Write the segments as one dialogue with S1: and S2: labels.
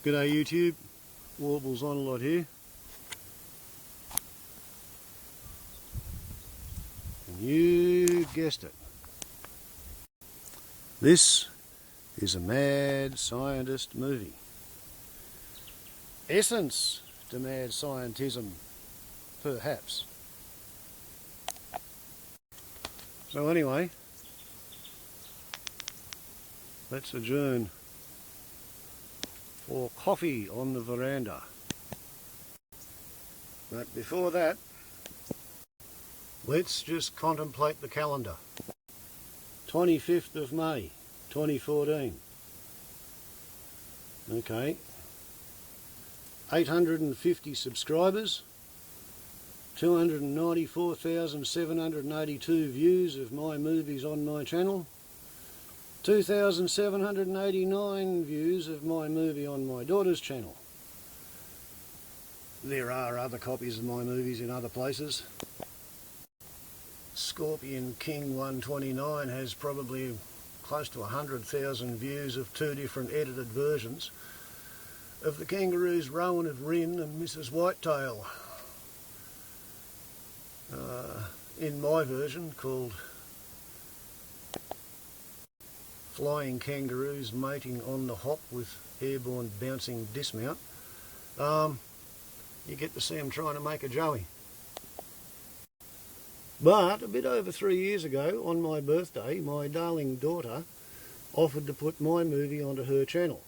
S1: G'day YouTube, Warbles on a lot here. And you guessed it. This is a mad scientist movie. Essence to mad scientism, perhaps. So anyway, let's adjourn for coffee on the veranda. But before that, let's just contemplate the calendar. 25th of May 2014. Okay. 850 subscribers, 294,782 views of my movies on my channel, 2,789 views of my movie on my daughter's channel. There are other copies of my movies in other places. Scorpion King 129 has probably close to 100,000 views of two different edited versions of the kangaroos Rowan of Rin and Mrs. Whitetail. In my version, called Flying Kangaroos Mating on the Hop with Airborne Bouncing Dismount, you get to see them trying to make a joey. But a bit over 3 years ago, on my birthday, my darling daughter offered to put my movie onto her channel.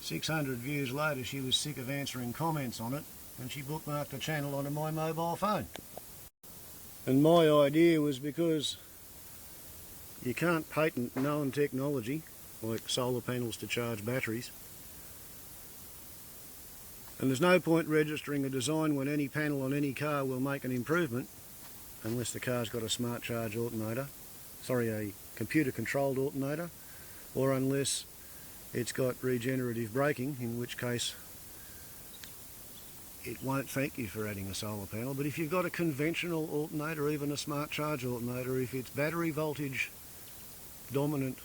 S1: 600 views later, she was sick of answering comments on it, and she bookmarked the channel onto my mobile phone. And my idea was, because you can't patent known technology, like solar panels to charge batteries, and there's no point registering a design when any panel on any car will make an improvement, unless the car's got a smart charge alternator, a computer controlled alternator, or unless it's got regenerative braking, in which case it won't thank you for adding a solar panel. But if you've got a conventional alternator, or even a smart charge alternator, if it's battery voltage dominant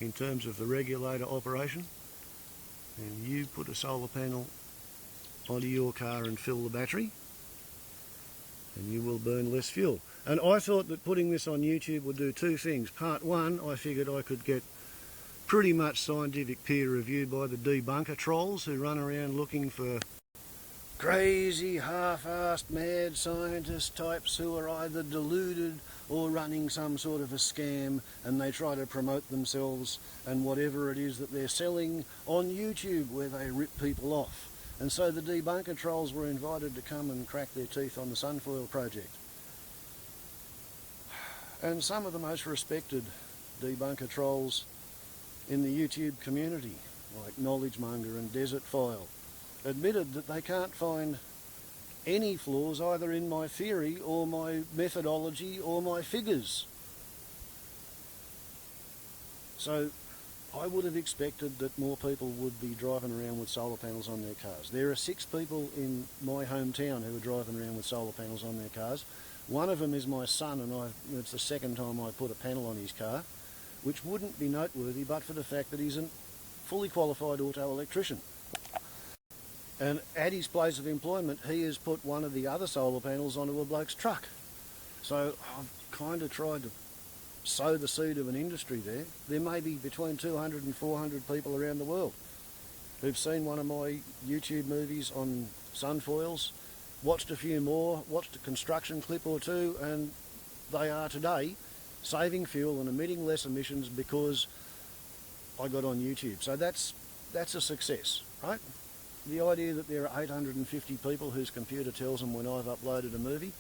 S1: in terms of the regulator operation, and you put a solar panel onto your car and fill the battery, and you will burn less fuel. And I thought that putting this on YouTube would do two things. Part one, I figured I could get pretty much scientific peer review by the debunker trolls who run around looking for crazy, half-assed, mad scientist types who are either deluded or running some sort of a scam, and they try to promote themselves and whatever it is that they're selling on YouTube, where they rip people off. And so the debunker trolls were invited to come and crack their teeth on the Sunfoil project. And some of the most respected debunker trolls in the YouTube community, like Knowledgemonger and Desert File, admitted that they can't find any flaws either in my theory or my methodology or my figures. So I would have expected that more people would be driving around with solar panels on their cars. There are 6 people in my hometown who are driving around with solar panels on their cars. One of them is my son, and it's the second time I put a panel on his car, which wouldn't be noteworthy but for the fact that he's a fully qualified auto electrician. And at his place of employment, he has put one of the other solar panels onto a bloke's truck. So I've kind of tried to sow the seed of an industry there. There may be between 200 and 400 people around the world who've seen one of my YouTube movies on sunfoils, watched a few more, watched a construction clip or two, and they are today saving fuel and emitting less emissions because I got on YouTube. So that's a success, right? The idea that there are 850 people whose computer tells them when I've uploaded a movie,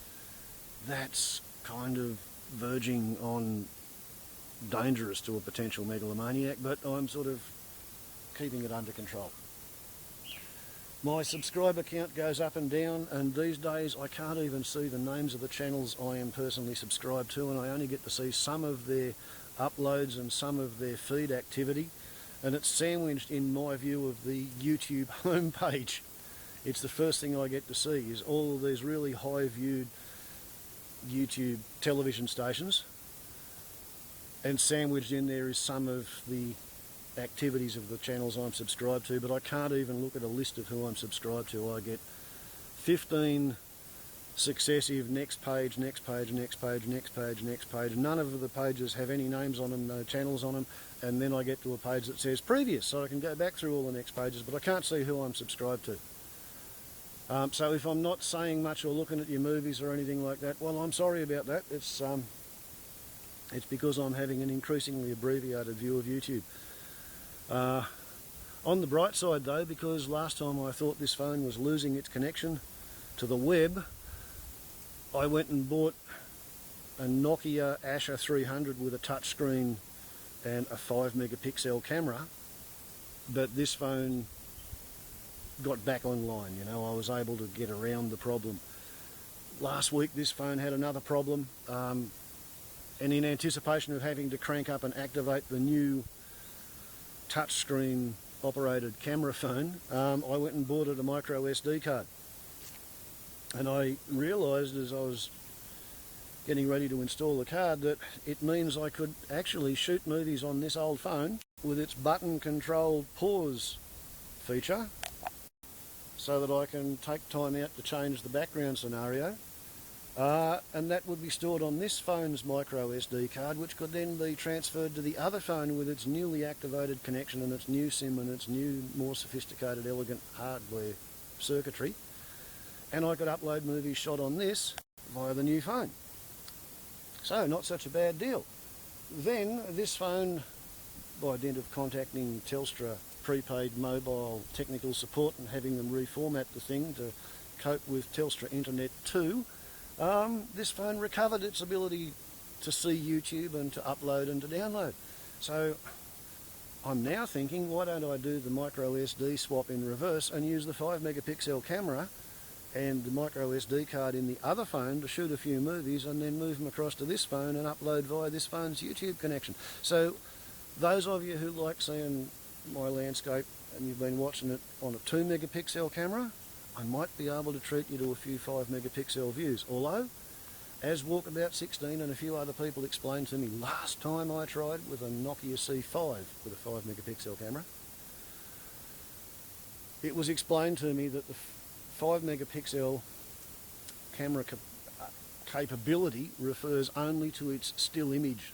S1: that's kind of verging on dangerous to a potential megalomaniac, but I'm sort of keeping it under control. My subscriber count goes up and down, and these days I can't even see the names of the channels I am personally subscribed to, and I only get to see some of their uploads and some of their feed activity, and it's sandwiched in my view of the YouTube homepage. It's the first thing I get to see, is all of these really high viewed YouTube television stations, and sandwiched in there is some of the activities of the channels I'm subscribed to, but I can't even look at a list of who I'm subscribed to. I get 15 successive next page, next page, next page, next page, next page. None of the pages have any names on them, no channels on them, and then I get to a page that says previous, so I can go back through all the next pages, but I can't see who I'm subscribed to. So if I'm not saying much or looking at your movies or anything like that, well, I'm sorry about that. It's because I'm having an increasingly abbreviated view of YouTube. On the bright side though, because last time I thought this phone was losing its connection to the web, I went and bought a Nokia Asha 300 with a touchscreen and a 5 megapixel camera, but this phone got back online. You know, I was able to get around the problem. Last week this phone had another problem, and in anticipation of having to crank up and activate the new touchscreen operated camera phone, I went and bought it a micro SD card. And I realised as I was getting ready to install the card that it means I could actually shoot movies on this old phone with its button controlled pause feature, so that I can take time out to change the background scenario, and that would be stored on this phone's micro SD card, which could then be transferred to the other phone with its newly activated connection and its new SIM and its new, more sophisticated, elegant hardware circuitry. And I could upload movies shot on this via the new phone. So, not such a bad deal. Then, this phone, by dint of contacting Telstra prepaid mobile technical support and having them reformat the thing to cope with Telstra Internet 2, this phone recovered its ability to see YouTube and to upload and to download. So, I'm now thinking, why don't I do the micro SD swap in reverse and use the 5 megapixel camera and the micro SD card in the other phone to shoot a few movies and then move them across to this phone and upload via this phone's YouTube connection. So those of you who like seeing my landscape and you've been watching it on a 2 megapixel camera, I might be able to treat you to a few 5 megapixel views. Although, as Walkabout 16 and a few other people explained to me last time I tried with a Nokia C5 with a 5 megapixel camera, it was explained to me that the 5 megapixel camera capability refers only to its still image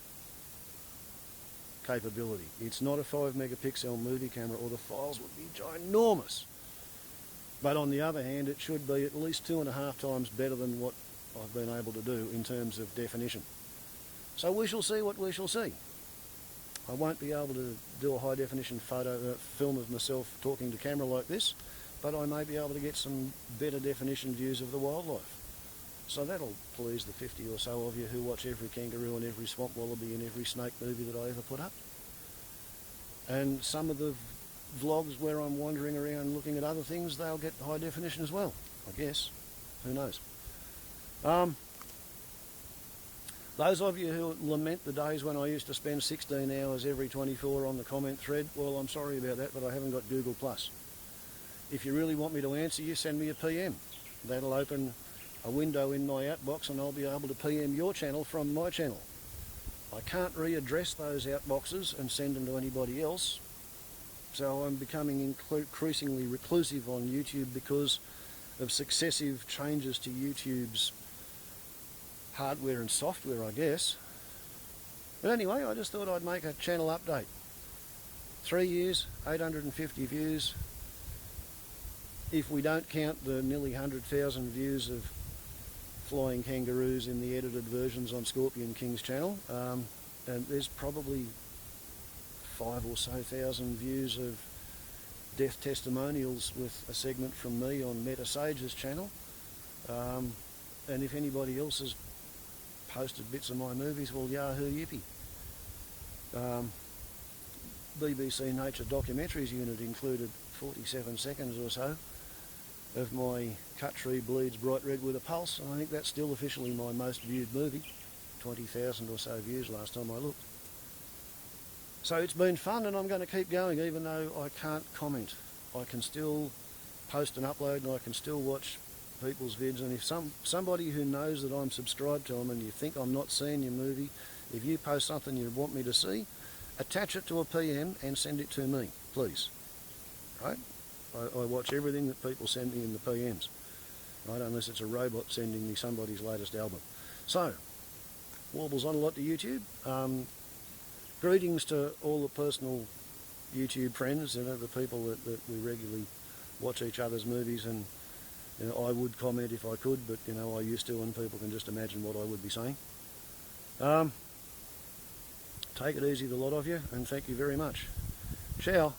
S1: capability. It's not a 5 megapixel movie camera, or the files would be ginormous. But on the other hand, it should be at least 2.5 times better than what I've been able to do in terms of definition. So we shall see what we shall see. I won't be able to do a high definition film of myself talking to camera like this, but I may be able to get some better definition views of the wildlife. So that'll please the 50 or so of you who watch every kangaroo and every swamp wallaby and every snake movie that I ever put up. And some of the vlogs where I'm wandering around looking at other things, they'll get high definition as well, I guess. Who knows? Those of you who lament the days when I used to spend 16 hours every 24 on the comment thread, well, I'm sorry about that, but I haven't got Google+. If you really want me to answer you, send me a PM. That'll open a window in my outbox and I'll be able to PM your channel from my channel. I can't readdress those outboxes and send them to anybody else, so I'm becoming increasingly reclusive on YouTube because of successive changes to YouTube's hardware and software, I guess. But anyway, I just thought I'd make a channel update. 3 years, 850 views. If we don't count the nearly 100,000 views of flying kangaroos in the edited versions on Scorpion King's channel, and there's probably 5,000 or so views of death testimonials with a segment from me on Meta Sage's channel. And if anybody else has posted bits of my movies, well, yahoo yippee. BBC Nature Documentaries Unit included 47 seconds or so of my Cut Tree Bleeds Bright Red with a Pulse, and I think that's still officially my most viewed movie. 20,000 or so views last time I looked. So it's been fun, and I'm going to keep going even though I can't comment. I can still post and upload, and I can still watch people's vids, and if somebody who knows that I'm subscribed to them and you think I'm not seeing your movie, if you post something you want me to see, attach it to a PM and send it to me, please. Right? I watch everything that people send me in the PMs, right? Unless it's a robot sending me somebody's latest album. So, Warble's on a lot to YouTube. Greetings to all the personal YouTube friends, you know, the people that we regularly watch each other's movies, and you know, I would comment if I could, but you know, I used to, and people can just imagine what I would be saying. Take it easy, the lot of you, and thank you very much. Ciao.